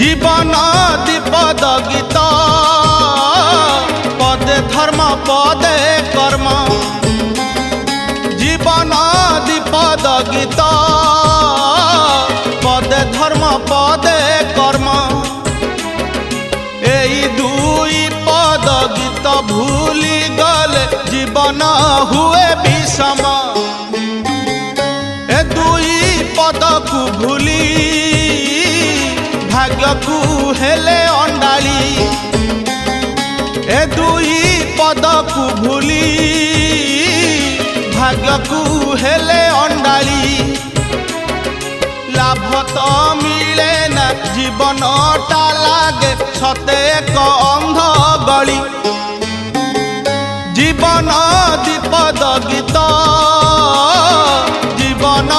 जीवन दीपद गीत पदे धर्म पदे कर्म जीवन दीपद गीत पदे धर्म पदे कर्म एई दुई पद गीत भूली गले जीवन हुए विषम ए दुई पद को भूली भाग्य को हेले अंडाली ए दुई पद को भूली भाग्य को हेले अंडाली लाभ तो मिले ना जीवनटा लागे सते एक अंध गली जीवन दीपद गीत जीवन